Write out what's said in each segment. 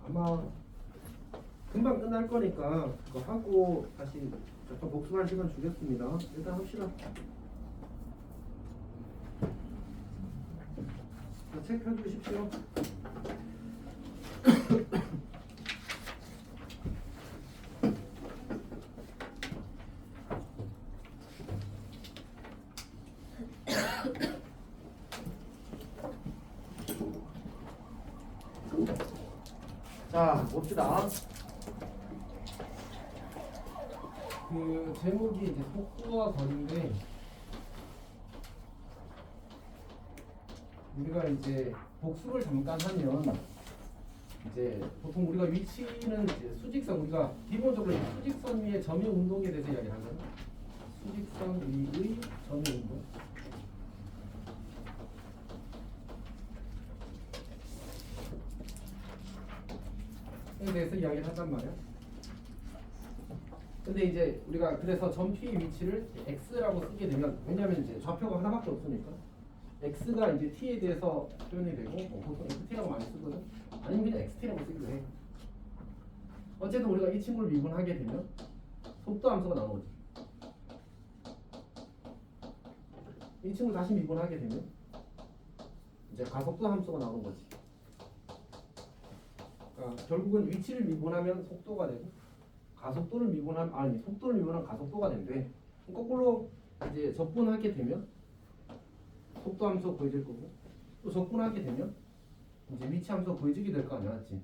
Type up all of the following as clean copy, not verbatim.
아마 금방 끝날 거니까 그거 하고 다시 잠깐 복습할 시간 주겠습니다. 일단 합시다. 자, 책 펴주십시오. 자, 봅시다. 그 제목이 이제 속도와 거리인데 우리가 이제 복습을 잠깐 하면 이제 보통 우리가 위치는 이제 수직선, 우리가 기본적으로 수직선 위의 점의 운동에 대해서 이야기를 하거든요. 수직선 위의 점의 운동. 에 대해서 이야기를 한단 말이야. 근데 이제 우리가 그래서 점 P의 위치를 X라고 쓰게 되면, 왜냐하면 이제 좌표가 하나밖에 없으니까 X가 이제 T에 대해서 표현이 되고, 보통 XT라고 많이 쓰거든. 아니면 그냥 XT라고 쓰기도 해. 어쨌든 우리가 이 친구를 미분하게 되면 속도 함수가 나오지. 이 친구 다시 미분하게 되면 이제 가속도 함수가 나오는 거지. 그러니까 결국은 위치를 미분하면 속도가 되고, 가속도를 미분하면, 아니 속도를 미분하면 가속도가 된대. 거꾸로 이제 적분하게 되면 속도 함수가 구해질 거고, 또 적분하게 되면 이제 위치 함수가 구해지게 될 거 아니야, 맞지?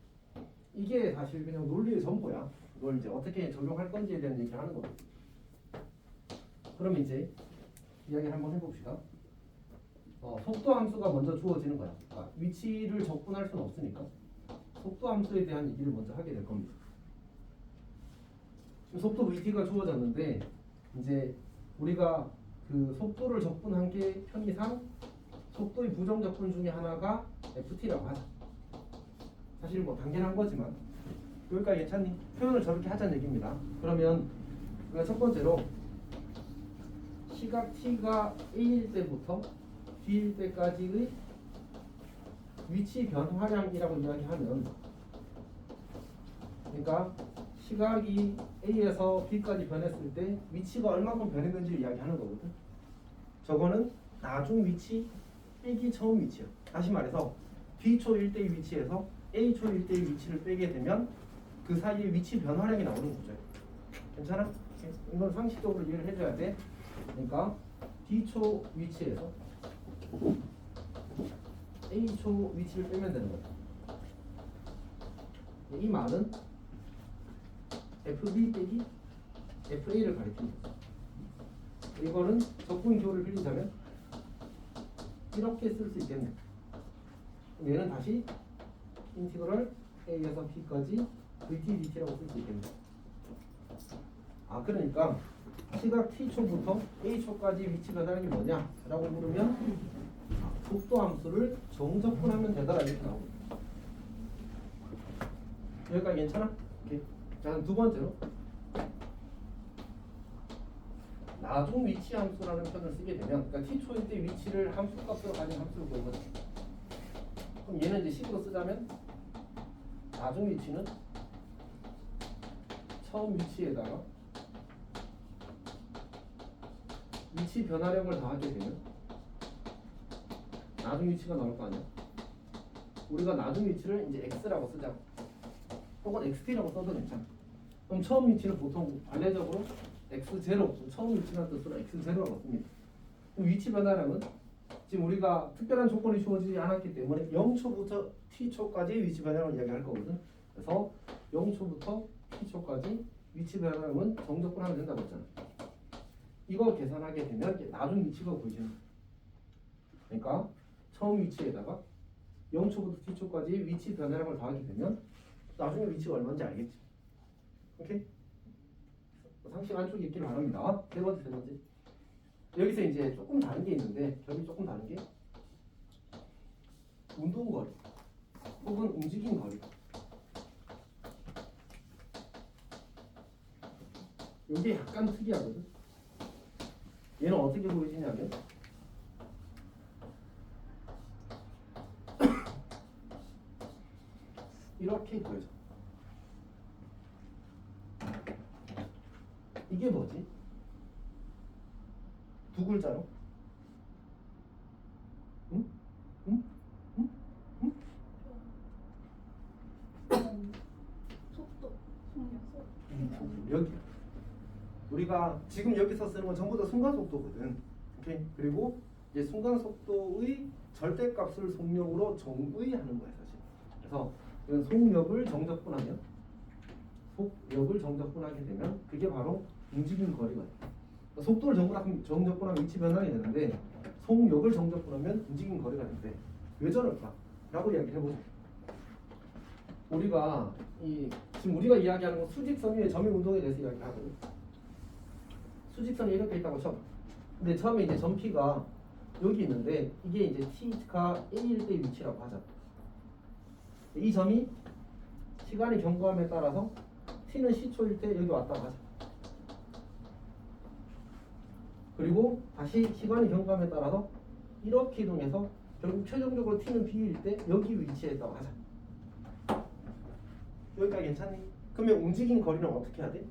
이게 사실 그냥 논리의 전부야. 이걸 이제 어떻게 적용할 건지에 대한 얘기를 하는 거야. 그럼 이제 이야기 한번 해봅시다. 속도 함수가 먼저 주어지는 거야. 그러니까 위치를 적분할 수는 없으니까 속도 함수에 대한 얘기를 먼저 하게 될 겁니다. 지금 속도 VT가 주어졌는데, 이제 우리가 그 속도를 적분한 게 편의상 속도의 부정 적분 중에 하나가 FT라고 하자. 사실 뭐 당연한 거지만 여기까지 괜찮니? 표현을 저렇게 하자는 얘기입니다. 그러면 우리가 첫 번째로 시각 T가 A일 때부터 B일 때까지의 위치 변화량이라고 이야기하면, 그러니까 시각이 A에서 B까지 변했을 때 위치가 얼마큼 변했는지를 이야기하는 거거든. 저거는 나중 위치 빼기 처음 위치야. 다시 말해서 B초 1대의 위치에서 A초 1대의 위치를 빼게 되면 그 사이에 위치 변화량이 나오는 거죠. 괜찮아? 이건 상식적으로 이해를 해줘야 돼. 그러니까 B초 위치에서 A초 위치를 빼면 되는 거야. 이 말은 FB 빼기 FA를 가리킵니다. 이거는 적분 기호를 빌리자면 이렇게 쓸 수 있겠네. 얘는 다시 인티그럴 A에서 B까지 VT DT라고 쓸 수 있겠네. 그러니까 시각 T초부터 A초까지 위치 변화량이 뭐냐? 라고 물으면 속도 함수를 정적분하면 되더라, 이렇게 나옵니다. 여기까지 괜찮아? 오케이. 자, 두 번째로 나중 위치 함수라는 표현을 쓰게 되면, 그러니까 T초일 때 위치를 함수값으로 가진 함수를 구한 거지. 그럼 얘는 이제 식으로 쓰자면 나중 위치는 처음 위치에다가 위치 변화량을 더하게 되면 나중 위치가 나올 거 아니야. 우리가 나중 위치를 이제 X라고 쓰자. 혹은 XT라고 써도 괜찮아. 그럼 처음 위치는 보통 반대적으로 X0, 처음 위치라는 뜻으로 X0라고 씁니다. 그럼 위치 변화량은 지금 우리가 특별한 조건이 주어지지 않았기 때문에 0초부터 T초까지 위치 변화량을 이야기할 거거든. 그래서 0초부터 T초까지 위치 변화량은 정적분하면 된다고 했잖아. 이거 계산하게 되면 나중 위치가 구해지는 거야. 그러니까 처음 위치에다가 0초부터 T초까지 위치 변화량을 더하게 되면 나중에 위치가 얼마인지 알겠지. 오케이? 상식 안쪽에 있기를 바랍니다. 세 번째. 여기서 이제 조금 다른 게 있는데, 결이 조금 다른 게 운동거리 혹은 움직임 거리. 이게 약간 특이하거든. 얘는 어떻게 보여지냐면 이렇게 그려져. 이게 뭐지? 두 글자로? 응? 응? 응? 응? 속도, 속력. 여기 우리가 지금 여기서 쓰는 건 전부 다 순간 속도거든. 오케이. 그리고 이제 순간 속도의 절대값을 속력으로 정의하는 거야 사실. 그래서 이건 속력을 정적분하면 정적분하게 되면 그게 바로 움직임 거리가 돼. 속도를 정적분하면 위치 변환이 되는데 속력을 정적분하면 움직임 거리가 되는데 왜 저럴까? 라고 이야기를 해보자. 우리가 지금 우리가 이야기하는 건 수직선 위의 점의 운동에 대해서 이야기하거든. 수직선이 이렇게 있다고 쳐. 근데 처음에 이제 점P가 여기 있는데 이게 이제 t가 a일 때 위치라고 하자. 이 점이 시간이 경과함에 따라서 t는 c초일 때 여기 왔다고 하자. 그리고 다시 시간이 경과함에 따라서 이렇게 이동해서 결국 최종적으로 t는 b일 때 여기 위치에 있다고 하자. 여기까지 괜찮니? 그러면 움직인 거리는 어떻게 해야 돼?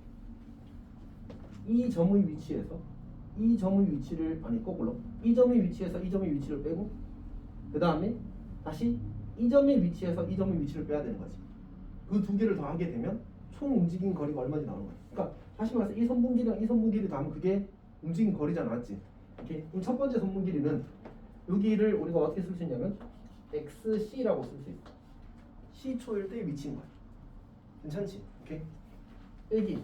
이 점의 위치에서 이 점의 위치를 거꾸로 이 점의 위치에서 이 점의 위치를 빼고 그 다음에 다시 이 점의 위치에서 이 점의 위치를 빼야 되는 거지. 그 두 개를 더하게 되면 총 움직인 거리가 얼마인지 나오는 거야. 그러니까 다시 말해서 이 선분 길이랑 이 선분 길이 더하면 그게 움직인 거리잖아, 맞지? 이렇게. 그럼 첫 번째 선분 길이는 여기를 우리가 어떻게 쓸 수 있냐면 xc라고 쓸 수 있어. c초일 때 위치인 거야. 괜찮지? 오케이. 빼기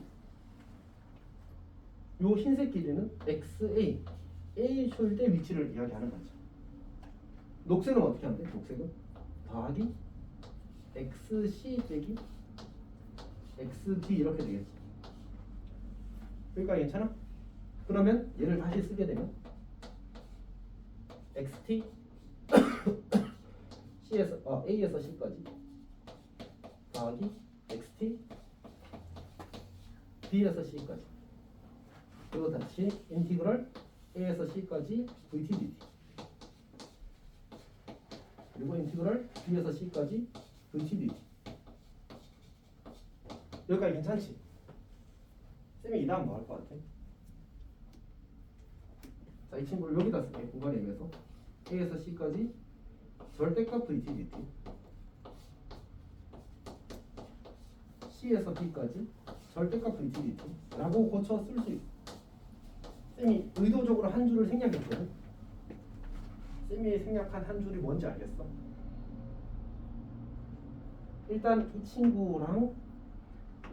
요 흰색 길이는 xa a초일 때 위치를 이야기하는 거지. 녹색은 어떻게 하는데? 녹색은 더하기 xc 빼기 xd 이렇게 되겠지. 여기까지 괜찮아? 그러면 얘를 다시 쓰게 되면 xt a에서 c까지 더하기 xt b에서 c까지 그리고 다시 인티그럴 a에서 c까지 vt dt 그리고 인티그럴 b에서 c까지 vt dt. 여기까지 괜찮지? 쌤이 이 다음 뭐 할 것 같아? 자, 이 친구를 여기다 쓸게. 공간에 의해서 a에서 c까지 절대값 vt dt c에서 b까지 절대값 vt dt 라고 고쳐 쓸 수 있어. 쌤이 의도적으로 한 줄을 생략했거든. 쌤이 생략한 한 줄이 뭔지 알겠어? 일단 이 친구랑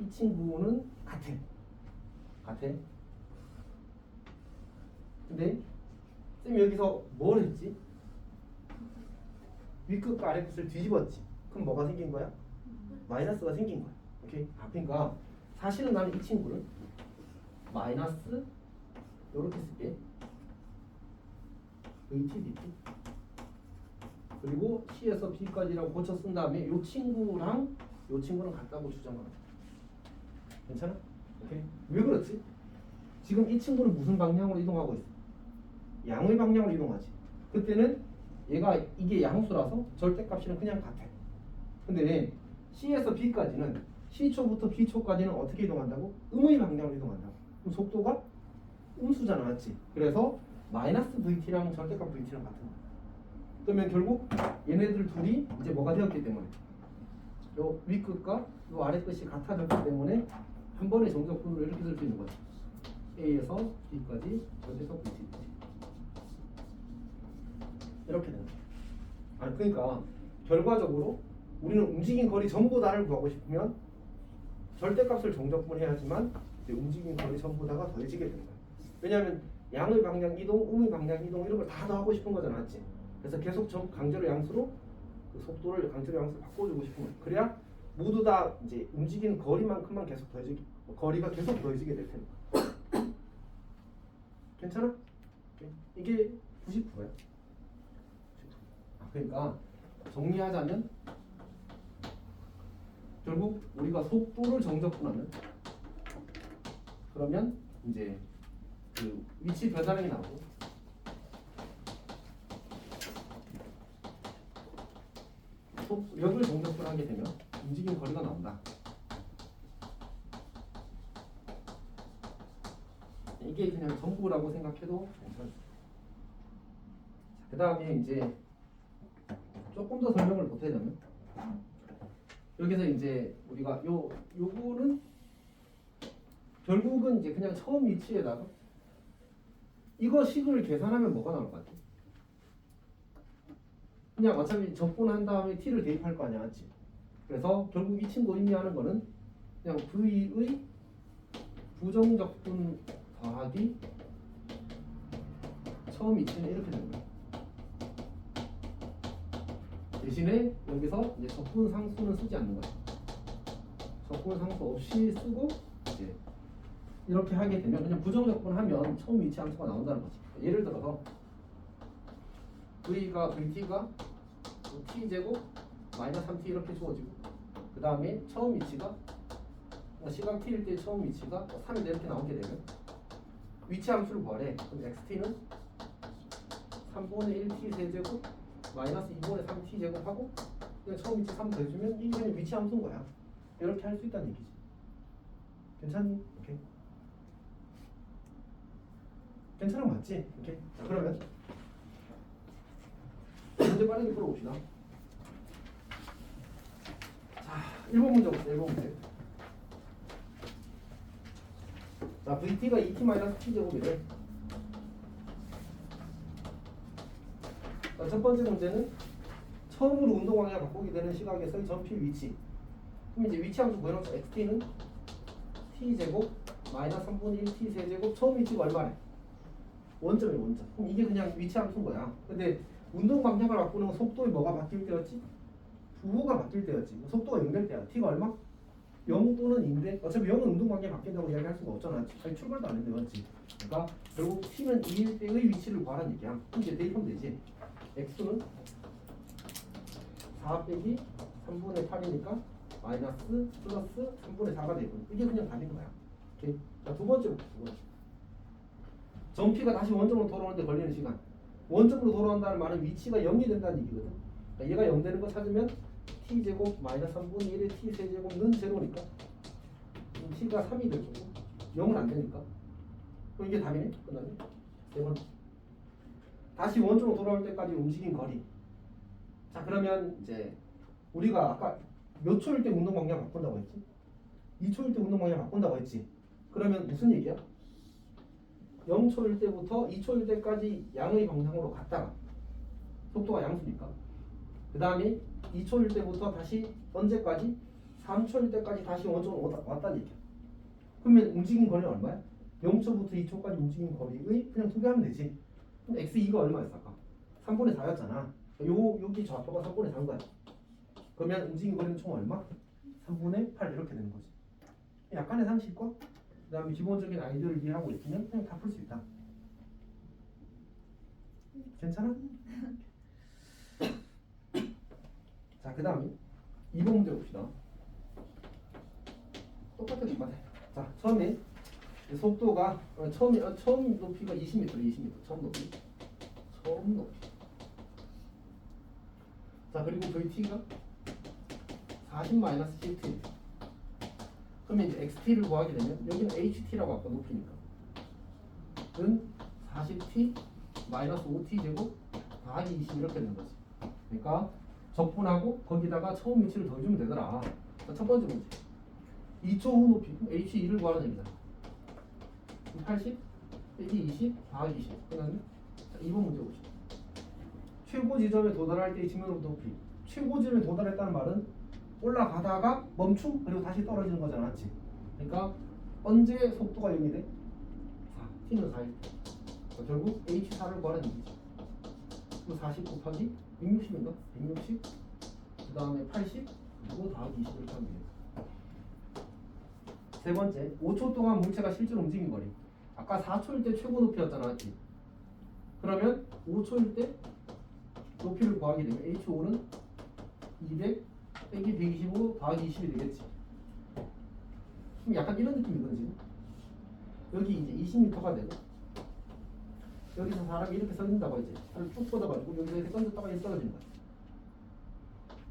이 친구는 같아. 근데 쌤이 여기서 뭘 했지? 위끝과 아래끝을 뒤집었지. 그럼 뭐가 생긴 거야? 마이너스가 생긴 거야. 오케이? 그러니까 사실은 나는 이 친구를 마이너스 이렇게 쓸게. vt dt 그리고 c에서 b까지라고 고쳐 쓴 다음에 이 친구랑 이 친구랑 같다고 주장하는 거야. 괜찮아? 오케이? 왜 그렇지? 지금 이 친구는 무슨 방향으로 이동하고 있어? 양의 방향으로 이동하지. 그때는 얘가 이게 양수라서 절대값이랑 그냥 같아. 근데 c에서 b까지는 c초부터 b초까지는 어떻게 이동한다고? 음의 방향으로 이동한다고. 그럼 속도가 음수잖아, 맞지? 그래서 마이너스 vt랑 절대값 vt랑 같은 거야. 그러면 결국 얘네들 둘이 이제 뭐가 되었기 때문에 요 위끝과 요 아래끝이 같아졌기 때문에 한 번에 정적분으로 이렇게 쓸 수 있는 거지. a에서 b까지 절대값 vt 이렇게 되는 거야. 그러니까 결과적으로 우리는 움직인 거리 전부 다를 구하고 싶으면 절대값을 정적분해야지만 이제 움직인 거리 전부 다가 더해지게 되는 거야. 왜냐하면 양의 방향 이동, 음의 방향 이동 이런 걸 다 더하고 싶은 거잖아, 맞지? 그래서 계속 강제로 양수로 그 속도를 강제로 양수로 바꿔주고 싶은 거야. 그래야 모두 다 이제 움직이는 거리만큼만 계속 거리가 계속 더해지게 될 테니까. 괜찮아? 이게 90%야. 그러니까 정리하자면 결국 우리가 속도를 정적분하면 그러면 이제 그 위치 변화량이 나오고 속력을 정적분하게 되면 움직임 거리가 나온다. 이게 그냥 전부라고 생각해도 괜찮습니다. 그 다음에 이제 조금 더 설명을 보태자면 여기서 이제 우리가 요거는 결국은 이제 그냥 처음 위치에다가 이거 식을 계산하면 뭐가 나올 것 같아? 그냥 어차피 적분한 다음에 t를 대입할 거 아니야, 맞지? 그래서 결국 이 친구 의미하는 거는 그냥 v의 부정적분 더하기 처음 위치는 이렇게 되는 거야. 대신에 여기서 이제 적분 상수는 쓰지 않는 거야. 적분 상수 없이 쓰고 이제 이렇게 하게 되면 그냥 부정적분 하면 처음 위치 함수가 나온다는 거지. 예를 들어서 vt가 t제곱 마이너스 3t 이렇게 주어지고 그 다음에 처음 위치가 시각 t일 때 처음 위치가 3일 이렇게 나오게 되면 위치 함수를 구하래. 그럼 xt는 3분의 1t 세제곱 마이너스 2분의 3t 제곱하고 그냥 처음 위치 3 더해주면 이게 그냥 위치 함수인 거야. 이렇게 할 수 있다는 얘기지. 괜찮니? 오케이. 괜찮은 거 맞지? 오케이. 자, 그러면 문제 빠르게 풀어봅시다. 자, 1번 문제 봅시다. 1번 문제. 자, vt가 2t-t 제곱이래. 자, 첫 번째 문제는 처음으로 운동 방향 바꾸게 되는 시각에서의 전필 위치. 그럼 이제 위치 함수 구해놓자. xt는 t 제곱 마이너스 3분의 1 t 세제곱 처음 위치가 얼마래? 원점이에요, 원점. 그럼 이게 그냥 위치 함수인 거야. 근데 운동 방향을 바꾸는 건 속도의 뭐가 바뀔 때였지? 부호가 바뀔 때였지. 속도가 0 될 때야. t가 얼마? 0 또는 2인데 어차피 0은 운동 방향이 바뀐다고 이야기할 수가 없잖아. 아직 출발도 안 했는데 맞지? 그러니까 결국 t는 2일 때의 위치를 구하라는 얘기야. 그럼 이제 대입하면 되지. x는 4 빼기 3분의 8이니까 마이너스 플러스 3분의 4가 되고 이게 그냥 답인 거야. 오케이. 자, 두 번째 두 번째. 전피가 다시 원점으로 돌아오는데 걸리는 시간. 원점으로 돌아온다는 말은 위치가 0이 된다는 얘기거든. 그러니까 얘가 0 되는 거 찾으면 t제곱 마이너스 3분의 1의 t 세제곱는 제로니까 t가 3이 될 거고 0은 안 되니까 그럼 이게 답이네. 끝나네. 네 번째. 다시 원점으로 돌아올 때까지 움직인 거리. 자, 그러면 이제 우리가 아까 몇 초일 때 운동 방향 바꾼다고 했지? 2초일 때 운동 방향 바꾼다고 했지? 그러면 무슨 얘기야? 0초일 때부터 2초일 때까지 양의 방향으로 갔다가 속도가 양수니까 그 다음에 2초일 때부터 다시 언제까지? 3초일 때까지 다시 원점으로 왔다는 얘기야. 그러면 움직인 거리는 얼마야? 0초부터 2초까지 움직인 거리의 그냥 두 배 하면 되지. 그럼 x2가 얼마였어 아까? 3분의 4였잖아. 여기 좌표가 3분의 4인 거야. 그러면 움직인 거리는 총 얼마? 3분의 8 이렇게 되는 거지. 약간의 상식과 그 다음에 기본적인 아이디어를 이해하고 있으면 그냥 다 풀 수 있다. 괜찮아? 자, 그 다음에 2번 문제 봅시다. 똑같아. 자, 처음에 속도가 처음 높이가 20m, 20m. 처음 높이. 자, 그리고 VT가 40-CT. 그러면 이제 XT를 구하게 되면 여기는 HT라고 아까 높이니까 은 40T 마이너스 5T 제곱 더하기 20 이렇게 되는 거지. 그러니까 적분하고 거기다가 처음 위치를 더해주면 되더라. 자, 첫 번째 문제 2초 후 높이 H2를 구하는 얘기잖아. 80 빼기 20 더하기 20 끝났네. 자, 2번 문제 보시죠. 최고 지점에 도달할 때의 직면으로 높이. 최고 지점에 도달했다는 말은 올라가다가 멈춤 그리고 다시 떨어지는 거잖아, 맞지? 그러니까 언제 속도가 0이 돼? 4, t는 4일 때. 결국 h4를 구하는 얘기지. 그럼 40 곱하기 160인가? 160 그 다음에 80 그리고 더하기 20 이렇게 하면 돼요. 세 번째, 5초 동안 물체가 실제로 움직인 거리. 아까 4초일 때 최고 높이였잖아, 맞지? 그러면 5초일 때 높이를 구하게 되면 h5는 200 빼기 125 더하기 20이 되겠지. 그럼 약간 이런 느낌이거든 지금. 여기 이제 20m가 되고 여기서 사람이 이렇게 서 있는다고 이제 살을 쭉 뻗어가지고 여기서 이렇게 던졌다가 이렇게 떨어지는 거야.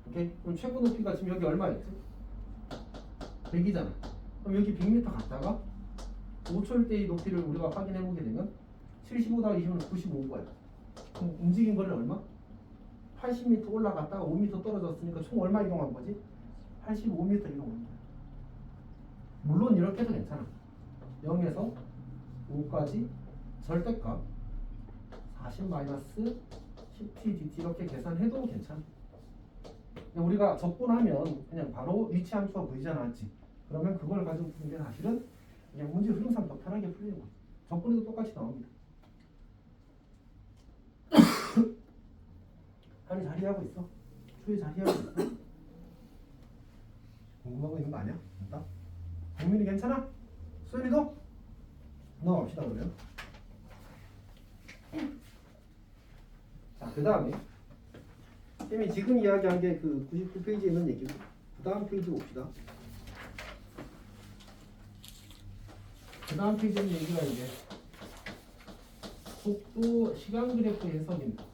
오케이? 그럼 최고 높이가 지금 여기 얼마였지? 100이잖아. 그럼 여기 100m 갔다가 5초일 때의 높이를 우리가 확인해 보게 되면 75 더하기 20은 95인 거야. 그럼 움직인 거리는 얼마? 80m 올라갔다가 5m 떨어졌으니까 총 얼마 이동한 거지? 85m 이동한 거야. 물론 이렇게 해도 괜찮아. 0에서 5까지 절대값 40-10t dt 이렇게 계산해도 괜찮아. 근데 우리가 적분하면 그냥 바로 위치 함수가 보이잖아, 않지? 그러면 그걸 가지고 푸는 게 사실은 그냥 문제 흐름상 더 편하게 풀리는 거야. 적분해도 똑같이 나옵니다. 한이 자리하고 있어. 추위 자리하고 있어. 궁금한 거 있는 거 아니야? 없다? 국민이 괜찮아? 수현이도? 넘어갑시다 그러면. 자, 그 다음에 쌤이 지금 이야기한 게 그 99페이지에 있는 얘기고 그 다음 페이지 봅시다. 그 다음 페이지에 있는 얘기가 이제 속도 시간 그래프 해석입니다.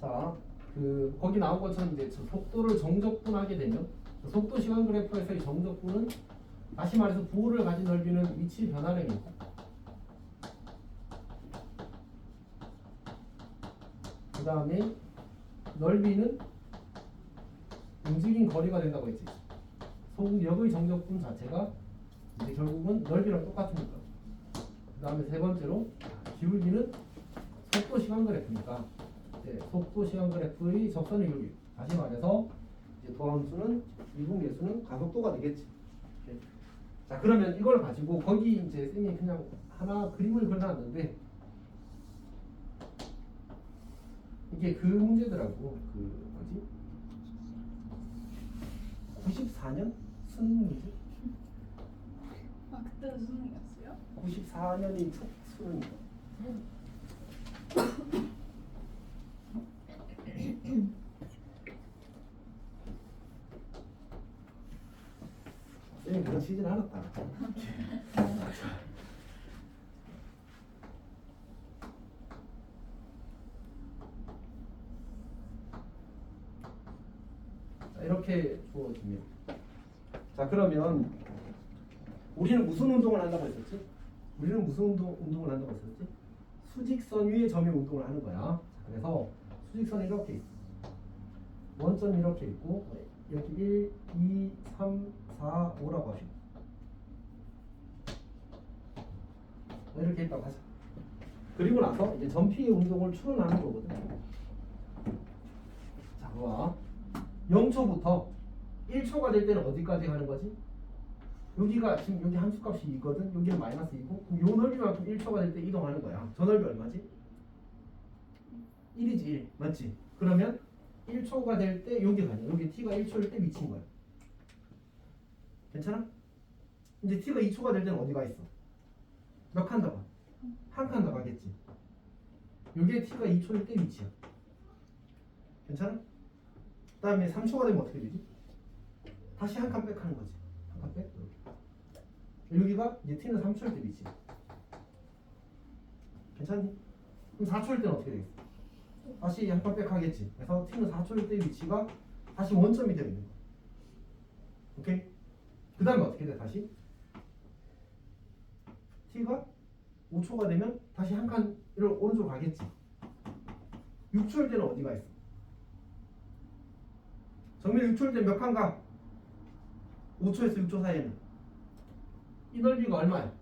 자, 그 거기 나온 것처럼 이제 속도를 정적분하게 되면 속도 시간 그래프에서의 정적분은 다시 말해서 부호를 가진 넓이는 위치 변화량이고 그 다음에 넓이는 움직인 거리가 된다고 했지. 속력의 정적분 자체가 이제 결국은 넓이랑 똑같으니까. 그 다음에 세 번째로 기울기는 속도 시간 그래프니까 속도 시간 그래프의 적선의 기울기. 다시 말해서 이제 도함수는 이분계수는 가속도가 되겠지. 자, 그러면 이걸 가지고 거기 이제 쌤이 그냥 하나 그림을 그려놨는데 이게 그 문제더라고. 그 뭐지? 94년 수능 문제? 아 그때도 수능이었어요? 94년이 첫 수능이야. 쌤이 그런 치진 않았다. 이렇게 주어집니다. 자, 그러면 우리는 무슨 운동을 한다고 했었지? 우리는 무슨 운동을 한다고 했었지? 수직선 위에 점의 운동을 하는 거야. 자, 그래서 수직선이 이렇게 있어. 원점이 이렇게 있고 여기 1, 2, 3, 4, 5라고 하시고 이렇게 있다고 하자. 그리고 나서 이제 점피의 운동을 추론하는 거거든. 자, 봐. 0초부터 1초가 될 때는 어디까지 가는 거지? 여기가 지금 여기 함수값이 2거든. 여기는 마이너스 2고 그럼 요 넓이만큼 1초가 될 때 이동하는 거야. 저 넓이 얼마지? 1이지 1. 맞지? 그러면 1초가 될 때 여기 가냐? 여기 t가 1초일 때 미친 거야. 괜찮아? 이제 t가 2초가 될 때는 어디가 있어? 몇 칸 더 가? 한 칸 더 가겠지. 여기에 t가 2초일 때 위치야. 괜찮아? 그 다음에 3초가 되면 어떻게 되지? 다시 한 칸 백 하는 거지. 한 칸 백. 여기가 이제 t는 3초일 때 위치야. 괜찮니? 그럼 4초일 때는 어떻게 되겠어? 다시 한 칸 백 하겠지. 그래서 t는 4초일 때 위치가 다시 원점이 되어 있는 거야. 오케이? 그 다음에 어떻게 돼? 다시 t가 5초가 되면 다시 한 칸 오른쪽으로 가겠지. 6초일 때는 어디가 있어? 정밀 6초일 때 몇 칸 가? 5초에서 6초 사이에는 이 넓이가 얼마야?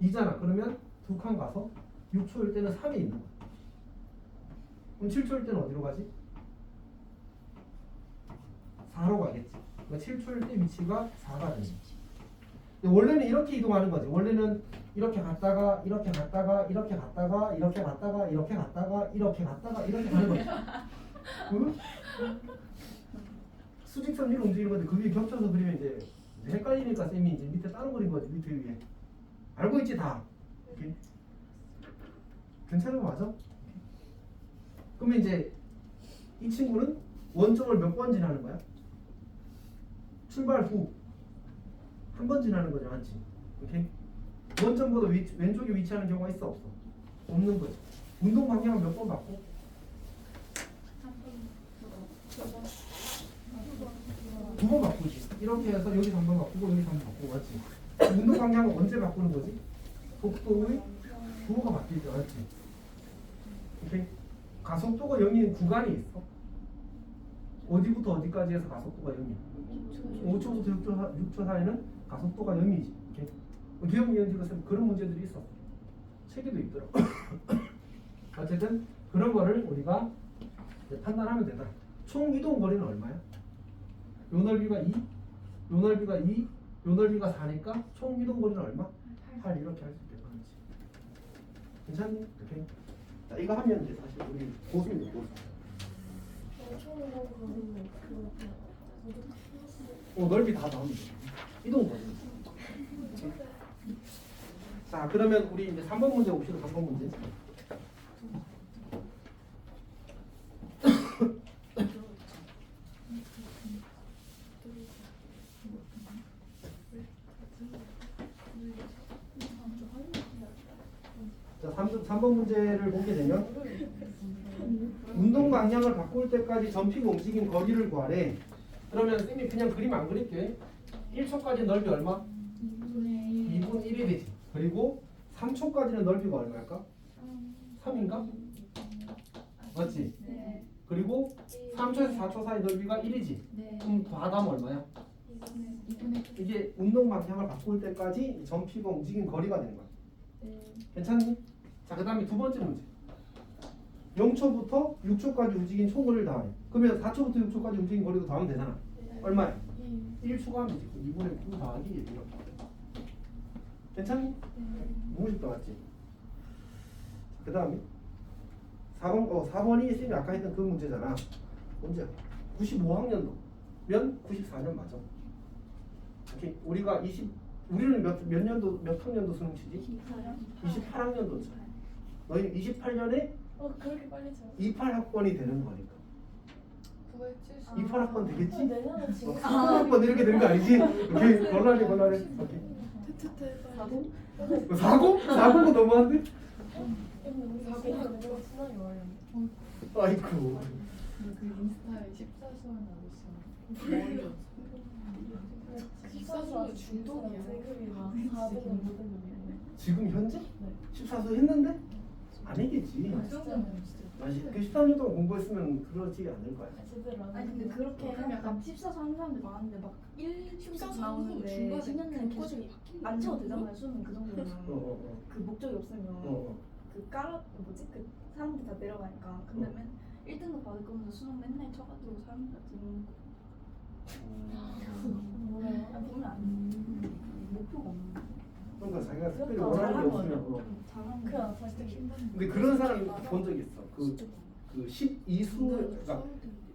2잖아. 그러면 두 칸 가서 6초일 때는 3이 있는 거야. 그럼 7초일 때는 어디로 가지? 4로 가겠지. 그러니까 7초일 때 위치가 4가 되는 거지. 근데 원래는 이렇게 이동하는 거지. 원래는 이렇게 갔다가 이렇게 갔다가 이렇게 갔다가 이렇게 갔다가 이렇게 갔다가 이렇게 갔다가 이렇게 가는 거지. 응? 수직선 위로 움직이는 건데 그게 겹쳐서 그리면 이제 헷갈리니까 쌤이 이제 밑에 따로 그린 거지. 밑에 위에 알고 있지 다. 오케이. 괜찮은 거 맞아? 그러면 이제 이 친구는 원점을 몇 번 지나는 거야? 출발 후 한 한 번 지나는 거죠, 맞지? 오케이? 원점보다 왼쪽에 위치하는 경우가 있어 없어? 없는 거지. 운동 방향은 몇 번 바꿔? 두 번 바꾸지. 이렇게 해서 여기서 한 번 바꾸고 여기서 한 번 바꾸고 맞지? 운동 방향은 언제 바꾸는 거지? 속도의 부호가 바뀔 때 맞지? 오케이? 가속도가 0인 구간이 있어. 어디부터 어디까지 해서 가속도가 0이야? 5초부터 6초 사이는 가속도가 0이지. 오케이? 기억 이연식에서 그런 문제들이 있어. 책에도 있더라고. 어쨌든 그런 거를 우리가 이제 판단하면 된다. 총 이동 거리는 얼마야? 요 넓이가 2, 요 넓이가 2, 요 넓이가 4니까 총 이동 거리는 얼마? 8 이렇게 할 수 있겠다. 괜찮니? 오케이. 자, 이거 하면 이제 사실 우리 고수입니다. 고수. 넓이 다 나오면 돼. 이동 거리. 자, 그러면 우리 이제 3번 문제 봅시다. 3번 문제. 자, 3번 문제를 보게 되면 운동 방향을 바꿀 때까지 전피가 움직인 거리를 구하래. 그러면 쌤이 그냥 그림 안 그릴게. 1초까지 넓이 얼마? 2분의 1이 되지. 그리고 3초까지는 넓이가 얼마일까? 3인가? 맞지? 네. 그리고 3초에서 4초 사이 넓이가 1이지. 네. 그럼 과다면 얼마야? 이게 운동 방향을 바꿀 때까지 전피가 움직인 거리가 되는 거야. 괜찮니? 자, 그 다음에 두 번째 문제. 0초부터 6초까지 움직인 총 거리를 더하래. 그러면 4초부터 6초까지 움직인 거리도 더하면 되잖아. 얼마야? 1 추가하면 되지. 2분의 9 더하기 1 이렇게. 괜찮니? 너무 쉽다, 맞지? 그 다음에 4번이 쌤이 아까 했던 그 문제잖아. 문제 95학년도 면 94년 맞아. 오케이. 우리는 몇 년도 몇 학년도 수능 치지? 28학년도 쳐. 너희 28년에 그렇게 빨리 쳐. 28학번이 되는 거니까. 970. 28학번 되겠지? 내년에 지금 4학번 이렇게 되는 거 아니지? 오케이. 걸라리. 오케이. 테테테. 40? 40은 너무한데? 아이쿠. 그 인스타에 14수원 나왔어. 14수원 중독이야. 지금 현재? 네. 14수 했는데? 아니겠지. 아니, 그 14년 동안 공부했으면 그러지 않을 거야. 아니 근데 그렇게 약간 14수 하는 사람들 많은데 막 1수 나오는데 10년 내내 계속 안 채워도 되잖아요. 수능 그 정도면 그 목적이 없으면 그 그 사람들 다 내려가니까. 근데 맨 1등급 받을 거면서 수능 맨날 쳐가지고 사람들 드는 거. 보면 안 돼. 목표가 없는 거. 그러니까 자기가 특별히 원하는 게 없으면 잘하는 그래, 거. 진짜 힘든. 근데 그런 사람 본 적 있어. 그 12수, 그러니까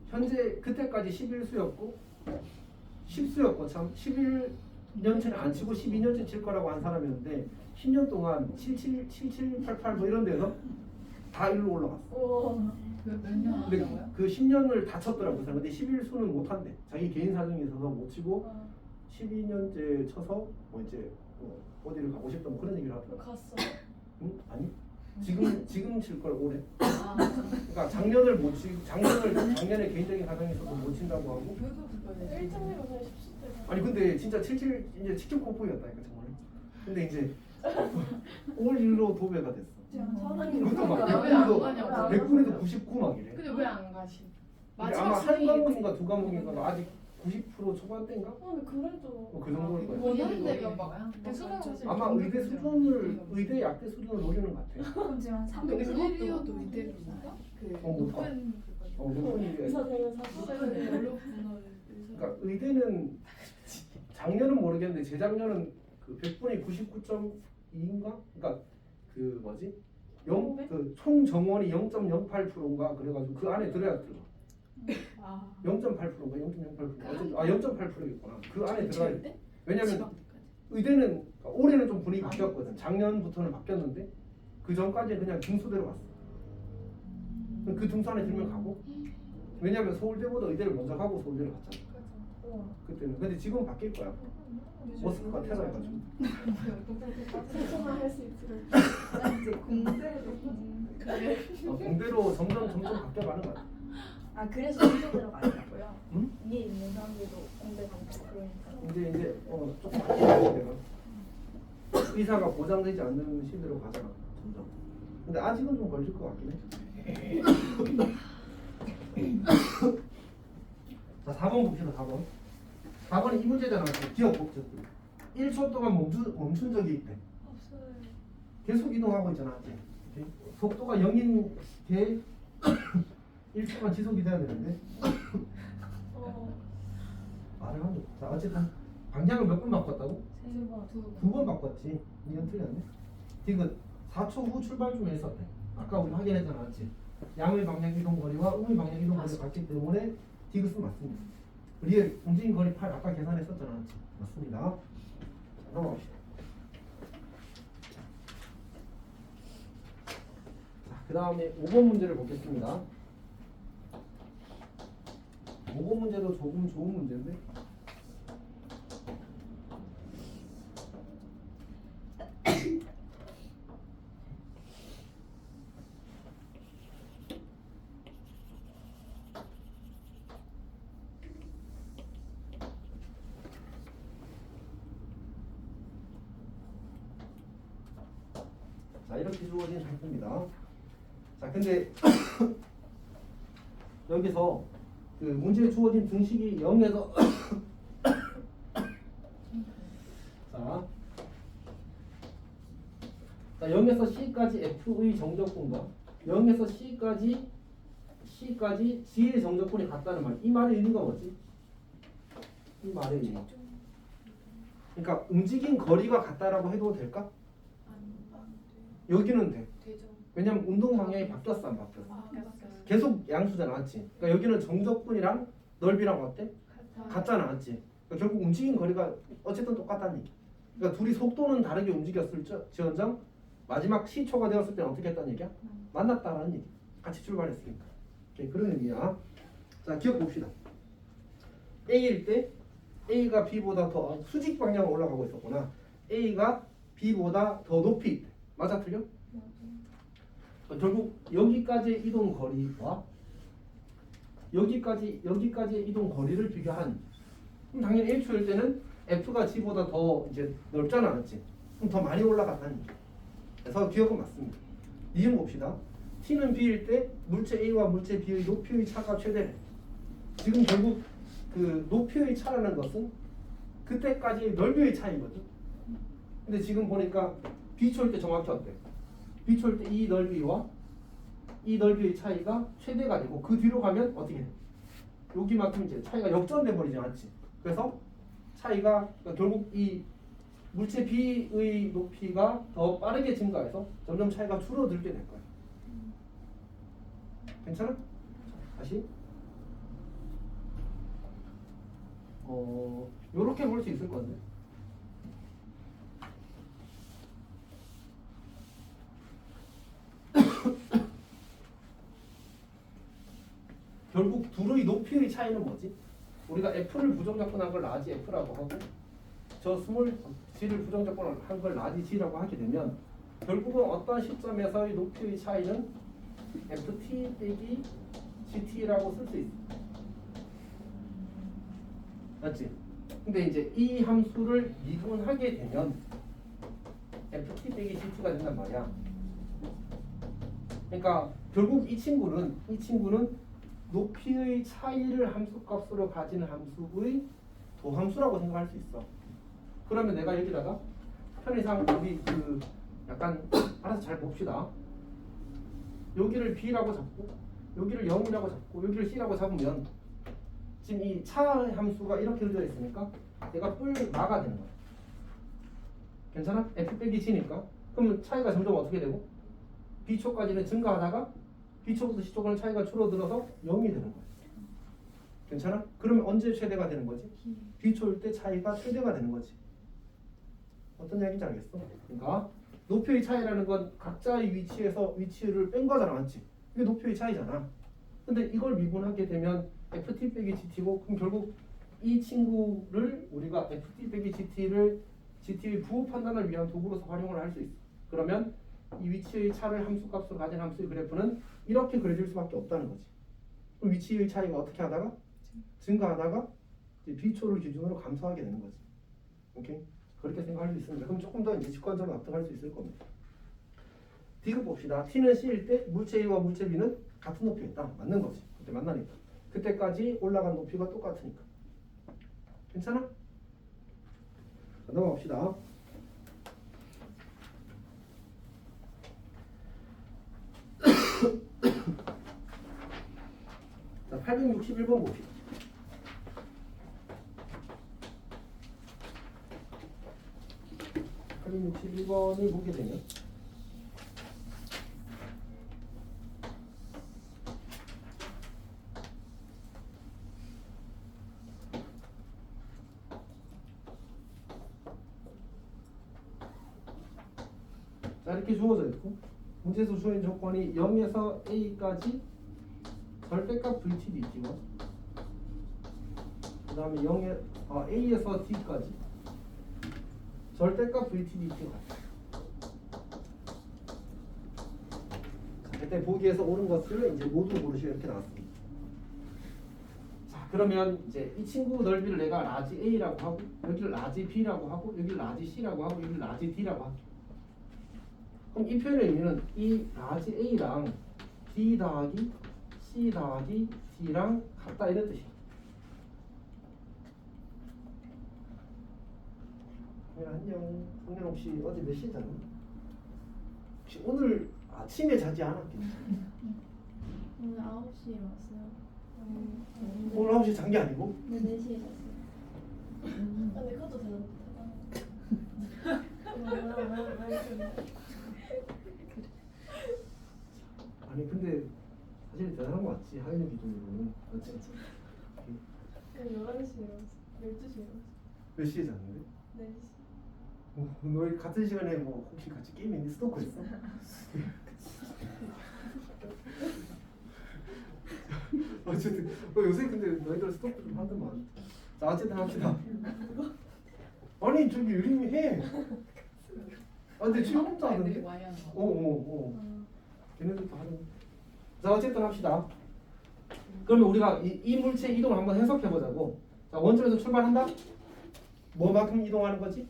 현재 그때까지 11수였고 10수였고 참 11년째는 안 치고 12년째 칠 거라고 한 사람이었는데 10년 동안 77, 77, 88 뭐 이런 데서 다 일로 올라갔어. 몇년 근데 하는 거야? 그 10년을 다 쳤더라고. 그 사람. 근데 11수는 못 한대. 자기 개인 사정이 있어서 못 치고 12년째 쳐서 뭐 이제 어디를 가고 싶다 뭐 그런 얘기를 하더라고. 갔어. 응? 아니. 지금 칠 걸 올해. 그러니까 작년을 못 치, 작년에 개인적인 사정이 있어서 못 친다고 하고. 1등급은 10수 때. 아니 근데 진짜 77 이제 직접 코프였다니까 정말. 근데 이제 올 일로 도배가 됐어. 그것도 막 왜안 가냐고. 100분에서 99 막 이래. 근데 왜 안 가시? 근데 아마 한 과목인가 두 과목인가 아직 90% 초반대인가? 근데 그래도 그 정도일 거야. 원하는데가 막 수능 아마 의대 수준을 의대 약대 수준을 노리는 것 같아. 그럼 지금 한 300. 근데 그것도 의대로 못 가. 높은 의대. 의사 되면 사실 그러니까 의대는 작년은 모르겠는데 재작년은 그 100분이 99.2인가? 그러니까 그 뭐지? 총 정원이 0.08%인가 그래가지고 그 안에 들어야 들어. 0.8%인가 0.08%. 0.8%겠구나. 그 안에 들어야 돼. 왜냐면 의대는 올해는 좀 분위기 바뀌었거든. 작년부터는 바뀌었는데 그 전까지는 그냥 등수대로 갔어. 그 등수 안에 들면 가고. 왜냐면 서울대보다 의대를 먼저 가고 서울대를 갔잖아. 그때는. 근데 지금은 바뀔 거야. 머스크가 테러해가지고. 세상을 할수 있을 이제 공대로 공대로 점점 바뀌어가는 거야. 아 그래서 공대로 가려고요. 응? 위에 있는 사람들도 공대 가고 그러니까. 이제 조금 바뀌는 시대가 의사가 보장되지 않는 시대로 가잖아 점점. 근데 아직은 좀 걸릴 것 같긴 해. 자 4번 봅시다. 4번. 4번이 이 문제잖아. 기억 법칙. 1초 동안 멈춘 적이 있대. 없어요. 계속 이동하고 있잖아. 이렇게. 속도가 0인 게 1초간 지속이 돼야 되는데 말을 하죠. 자 어쨌든 방향을 몇 번 바꿨다고? 2번 바꿨지. 이건 틀렸네. 디귿 4초 후 출발 중 했었대. 아까 우리 확인했잖아. 맞지? 양의 방향 이동 거리와 음의 방향 이동 거리가 같기 때문에 디귿은 맞습니다. 리을 움직인 거리 8 아까 계산했었잖아. 맞지? 맞습니다. 자, 넘어갑시다. 자, 그 다음에 5번 문제를 보겠습니다. 5번 문제도 조금 좋은 문제인데 자 이렇게 주어진 상태입니다. 자 근데 여기서 그 문제에 주어진 등식이 0에서 자 0에서 C까지 F의 정적분과 0에서 C까지 G의 정적분이 같다는 말. 이 말의 의미가 뭐지? 이 말의 의미. 그러니까 움직인 거리가 같다라고 해도 될까? 여기는 돼. 되죠. 왜냐면 운동 방향이 바뀌었어 안 바뀌었어? 바뀌었어요. 계속 양수잖아, 맞지? 그러니까 여기는 정적분이랑 넓이랑 어때? 같잖아, 맞지? 그러니까 결국 움직인 거리가 어쨌든 똑같다는 얘기. 그러니까 둘이 속도는 다르게 움직였을지언정 마지막 시초가 되었을 때는 어떻게 했다는 얘기야? 만났다라는 얘기. 같이 출발했으니까. 오케이, 그런 의미야. 자, 기억 봅시다. A일 때 A가 B보다 더 수직 방향으로 올라가고 있었구나. A가 B보다 더 높이 있대. 맞아, 틀려? 결국 여기까지의 이동 거리와 여기까지의 이동 거리를 비교한. 그럼 당연히 1초일 때는 F가 G보다 더 이제 넓잖아, 맞지? 그럼 더 많이 올라갔다는 얘기. 그래서 기억은 맞습니다. 니은 봅시다. T는 B일 때 물체 A와 물체 B의 높이의 차가 최대래. 지금 결국 그 높이의 차라는 것은 그때까지의 넓이의 차이거든. 근데 지금 보니까 B초일 때 정확히 어때? B초일 때 이 넓이와 이 넓이의 차이가 최대가 되고 그 뒤로 가면 어떻게 돼? 여기만큼 이제 차이가 역전돼 버리지 않지. 그래서 차이가 그러니까 결국 이 물체 B의 높이가 더 빠르게 증가해서 점점 차이가 줄어들게 될 거야. 괜찮아? 다시. 요렇게 볼 수 있을 건데. 결국 둘의 높이의 차이는 뭐지? 우리가 F를 부정적분한 걸 라지 F라고 하고 저 스몰 G를 부정적분한 걸 라지 G라고 하게 되면 결국은 어떤 시점에서의 높이의 차이는 FT 빼기 GT라고 쓸 수 있어. 맞지? 근데 이제 이 함수를 미분하게 되면 FT 빼기 GT가 된단 말이야. 그러니까 결국 이 친구는 높이의 차이를 함수값으로 가진 함수의 도함수라고 생각할 수 있어. 그러면 내가 여기다가 편의상 우리 그 약간 알아서 잘 봅시다. 여기를 B라고 잡고 여기를 0이라고 잡고 여기를 C라고 잡으면 지금 이 차 함수가 이렇게 되어 있으니까 내가 뿔마가 되는 거야. 괜찮아? F 빼기 G니까. 그러면 차이가 점점 어떻게 되고 B초까지는 증가하다가 B초부터 C초까지 차이가 줄어들어서 0이 되는 거야. 괜찮아? 그러면 언제 최대가 되는 거지? B초일 때 차이가 최대가 되는 거지. 어떤 이야기인지 알겠어? 그러니까 높이의 차이라는 건 각자의 위치에서 위치를 뺀 거잖아, 맞지? 이게 높이의 차이잖아. 근데 이걸 미분하게 되면 FT 빼기 GT고 그럼 결국 이 친구를 우리가 FT 빼기 GT의 부호 판단을 위한 도구로서 활용을 할 수 있어. 그러면 이 위치의 차를 함수값으로 가진 함수의 그래프는 이렇게 그려질 수밖에 없다는 거지. 그럼 위치의 차이가 어떻게 하다가 증가하다가 이제 B초를 기준으로 감소하게 되는 거지. 오케이? 그렇게 생각할 수 있습니다. 그럼 조금 더 이제 직관적으로 납득할 수 있을 겁니다. D급 봅시다. T는 C일 때 물체 A와 물체 B는 같은 높이에 있다. 맞는 거지. 그때 만나니까. 그때까지 올라간 높이가 똑같으니까. 괜찮아? 넘어갑시다. 자, 861번 봅시다. 861번을 보게 되면 자, 이렇게 주어져 있고 문제에서 주어진 조건이 0에서 A까지 절대값 VTDT와 그 다음에 A에서 D까지 절대값 VTDT가 같아요. 그때 보기에서 옳은 것을 이제 모두 고르시오 이렇게 나왔습니다. 자, 그러면 이제 이 친구 넓이를 내가 라지 A라고 하고 여기를 라지 B라고 하고 여기를 라지 C라고 하고 여기를 라지 D라고 하고 그럼 이 표현의 의미는 이 라지 A랑 D 더하기 C 더하기 D랑 같다 이런 뜻이야. 안녕. 성현 혹시 어제 몇 시에 잤니? 혹시 오늘 아침에 자지 않았겠지? 오늘 9시에 왔어요. 오늘 9시에 잔 게 아니고? 네, 4시에 잤어요. 근데 그것도 대단하다. 아니 근데 사실 대단한 거 맞지? 하이는 기준으로는 그렇지? 그냥 11시에 일어났어. 12시에 일어났어. 몇 시에 잤는데? 4시. 너희 같은 시간에 뭐 혹시 같이 게임했니? 스토커 했어? 어쨌든 요새 근데 너희들 스토커 좀 하더만. 자 어쨌든 합시다. 아니 저기 유림이 해. 아 근데 지금 혼자 하는데? 많이 하는 거. 어. 걔네들도 하는. 자 어쨌든 합시다. 그러면 우리가 이 물체 이동을 한번 해석해 보자고. 자 원점에서 출발한다. 뭐만큼 이동하는 거지?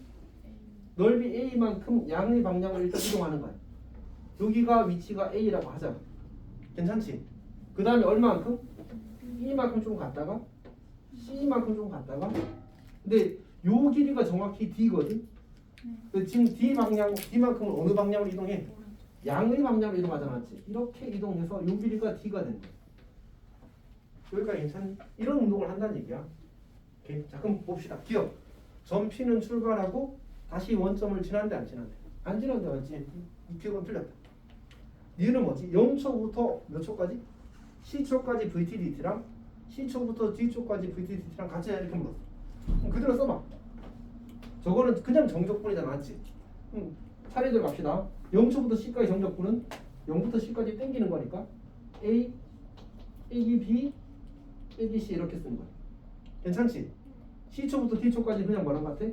넓이 A만큼 양의 방향으로 일단 이동하는 거야. 여기가 위치가 A라고 하자. 괜찮지? 그 다음에 얼마만큼? B만큼 좀 갔다가 C만큼 좀 갔다가 근데 요 길이가 정확히 D거든? 근데 지금 D만큼은 어느 방향으로 이동해? 양의 방향으로 이동하잖아. 맞지? 이렇게 이동해서 요 길이가 D가 된다. 여기까지 괜찮니? 이런 운동을 한다는 얘기야. 오케이? 자 그럼 봅시다. 기억. 점 P는 출발하고 다시 원점을 지난데 안 지난데? 안 지난데 맞지? 이 기억은 틀렸다. 니는 뭐지? 0초부터 몇 초까지? C초까지 VTDT랑 C초부터 D초까지 VTDT랑 같이 이렇게 물었어. 그럼 그대로 써봐. 저거는 그냥 정적분이잖아. 맞지? 차례대로 갑시다. 0초부터 C까지 정적분은 0부터 C까지 땡기는 거니까 A, 빼기 B, 빼기 C 이렇게 쓰는 거야. 괜찮지? C초부터 D초까지 그냥 뭐랑 같아?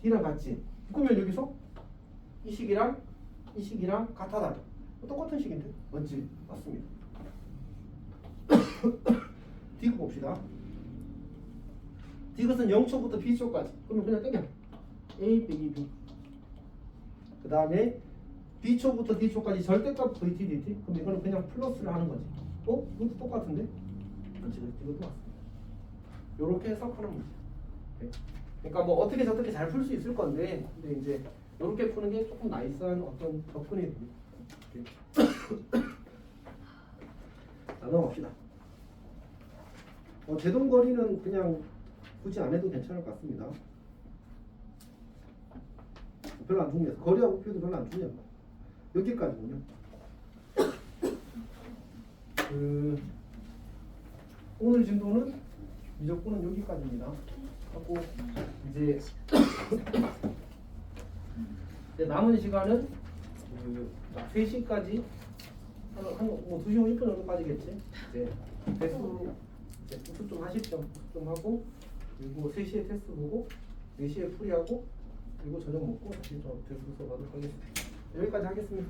D랑 같지? 그러면 여기서 이 식이랑 같아다. 똑같은 식인데? 맞지? 맞습니다. D급 봅시다. D급은 0초부터 B초까지. 그러면 그냥 땡겨. A 빼기 B. 그 다음에 B초부터 D초까지 절대값 VTDT. 그럼 이거는 그냥 플러스를 하는 거지. 이것도 똑같은데? 그렇지. 이것도 맞습니다. 요렇게 해석하는 문제. 오케이? 그러니까 뭐 어떻게 저렇게 잘 풀 수 있을 건데 근데 이제 요렇게 푸는 게 조금 나이스한 어떤 접근이 됩니다. 자 넘어갑시다. 제동거리는 그냥 굳이 안 해도 괜찮을 것 같습니다. 별로 안 중요해서 거리하고 우표도 별로 안 중요해요. 여기까지군요. 오늘 진도는 미적분은 여기까지입니다. 하고 이제 남은 시간은 3시까지 뭐 2시 50분 정도 빠지겠지. 이제 배수 좀 하십시오. 좀 하고 그리고 3시에 테스트 보고 4시에 풀이하고 그리고 저녁 먹고 다시 좀 테스트 수업하도록 하겠습니다. 여기까지 하겠습니다.